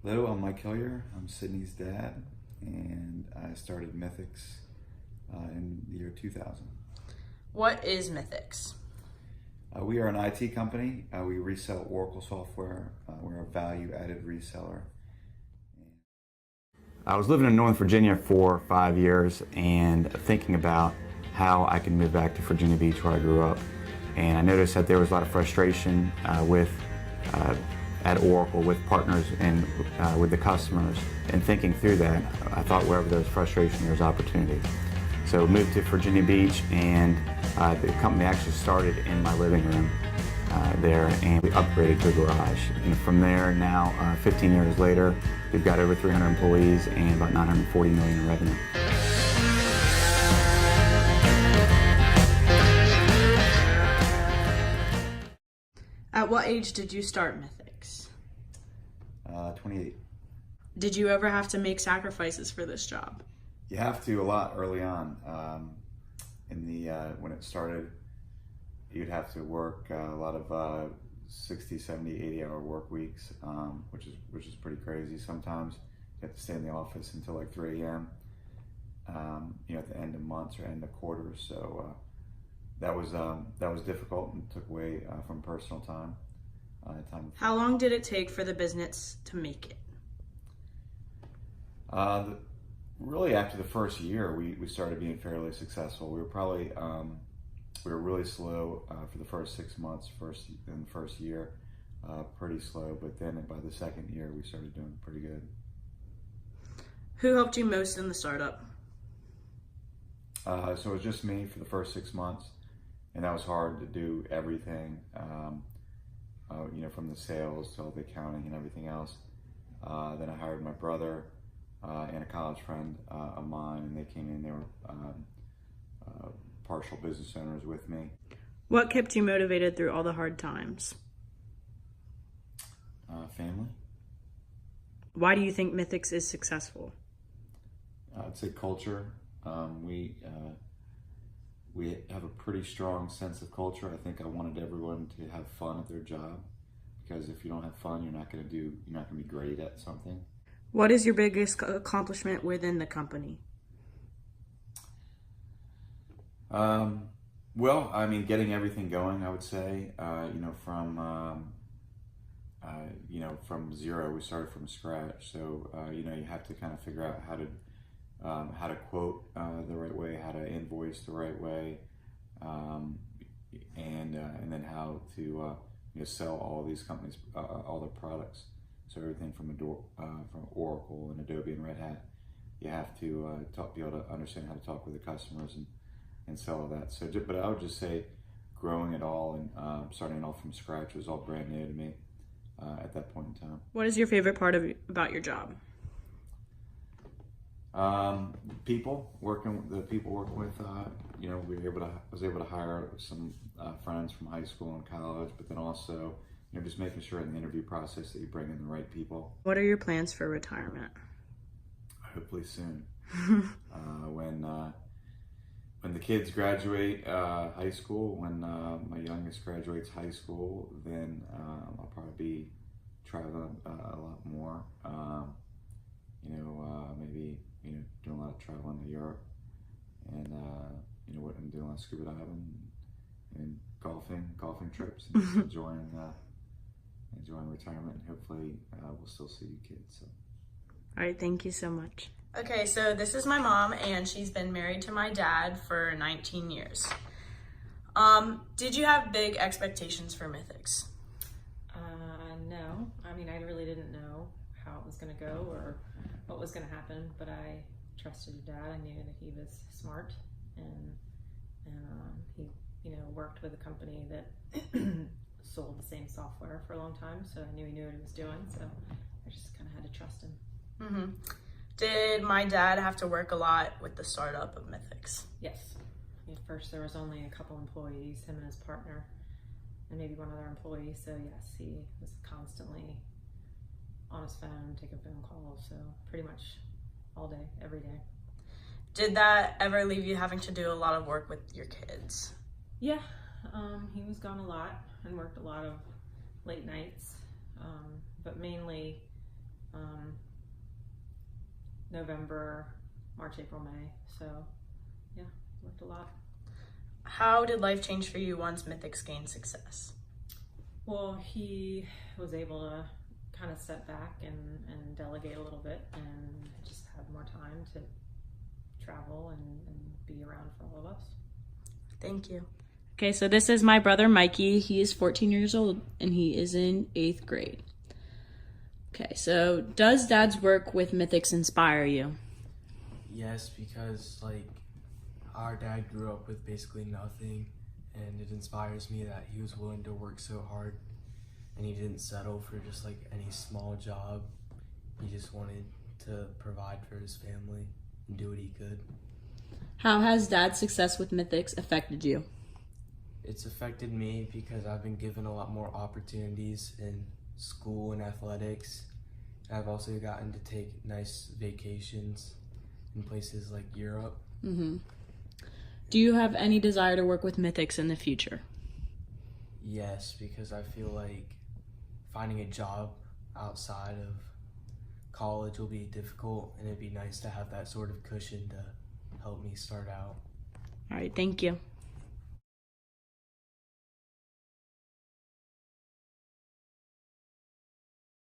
Hello, I'm Mike Hillier. I'm Sydney's dad, and I started Mythics in the year 2000. What is Mythics? We are an IT company. We resell Oracle software. We're a value-added reseller. I was living in Northern Virginia for 5 years and thinking about how I could move back to Virginia Beach where I grew up. And I noticed that there was a lot of frustration at Oracle with partners and with the customers. And thinking through that, I thought wherever there's frustration, there's opportunity. So moved to Virginia Beach, and the company actually started in my living room there, and we upgraded to a garage. And from there, now 15 years later, we've got over 300 employees and about 940 million in revenue. At what age did you start Mythics? 28. Did you ever have to make sacrifices for this job? You have to a lot early on. When it started, you'd have to work a lot of 60, 70, 80-hour work weeks, which is pretty crazy. Sometimes you have to stay in the office until like 3 a.m. At the end of months or end of quarters. So that was difficult and took away from personal time. How long did it take for the business to make it? Really, after the first year, we started being fairly successful. We were really slow for the first 6 months, in the first year, pretty slow. But then by the second year, we started doing pretty good. Who helped you most in the startup? So it was just me for the first 6 months, and that was hard to do everything. From the sales to all the accounting and everything else. Then I hired my brother and a college friend of mine, and they came in. They were partial business owners with me. What kept you motivated through all the hard times? Family. Why do you think Mythics is successful? I'd say culture. We have a pretty strong sense of culture. I think I wanted everyone to have fun at their job, because if you don't have fun, you're not going to be great at something. What is your biggest accomplishment within the company? Getting everything going, I would say, from zero. We started from scratch. So, you have to kind of figure out how to quote the right way, how to invoice the right way, and then how to sell all these companies all their products. So everything from from Oracle and Adobe and Red Hat, you have to be able to understand how to talk with the customers and sell all that. So, but I would just say, growing it all and starting it all from scratch was all brand new to me at that point in time. What is your favorite part about your job? The people working with. I was able to hire some friends from high school and college, but then also, just making sure in the interview process that you bring in the right people. What are your plans for retirement? Hopefully soon. When the kids graduate high school, when my youngest graduates high school, then I'll probably be traveling a lot more. Maybe doing a lot of traveling to Europe, and I'm doing a lot of scuba diving and golfing trips, and just enjoying retirement. And hopefully, we'll still see you kids. So. All right, thank you so much. Okay, so this is my mom, and she's been married to my dad for 19 years. Did you have big expectations for Mythics? No. I really didn't know how it was going to go or what was going to happen, but I trusted Dad. I knew that he was smart, and he worked with a company that sold the same software for a long time, so I knew he knew what he was doing, so I just kind of had to trust him. Mm-hmm. Did my dad have to work a lot with the startup of Mythics? Yes. At first there was only a couple employees, him and his partner, and maybe one other employee, so yes, he was constantly on his phone, taking phone calls, so pretty much all day, every day. Did that ever leave you having to do a lot of work with your kids? Yeah, he was gone a lot and worked a lot of late nights, but mainly November, March, April, May. So yeah, worked a lot. How did life change for you once Mythics gained success? Well, he was able to kind of step back and delegate a little bit and just have more time to travel and be around for all of us. Thank you. Okay, so this is my brother Mikey. He is 14 years old and he is in 8th grade. Okay, so does Dad's work with Mythics inspire you? Yes, because like our dad grew up with basically nothing, and it inspires me that he was willing to work so hard and he didn't settle for just like any small job. He just wanted to provide for his family and do what he could. How has Dad's success with Mythics affected you? It's affected me because I've been given a lot more opportunities in school and athletics. I've also gotten to take nice vacations in places like Europe. Mm-hmm. Do you have any desire to work with Mythics in the future? Yes, because I feel like finding a job outside of college will be difficult, and it'd be nice to have that sort of cushion to help me start out. All right, thank you.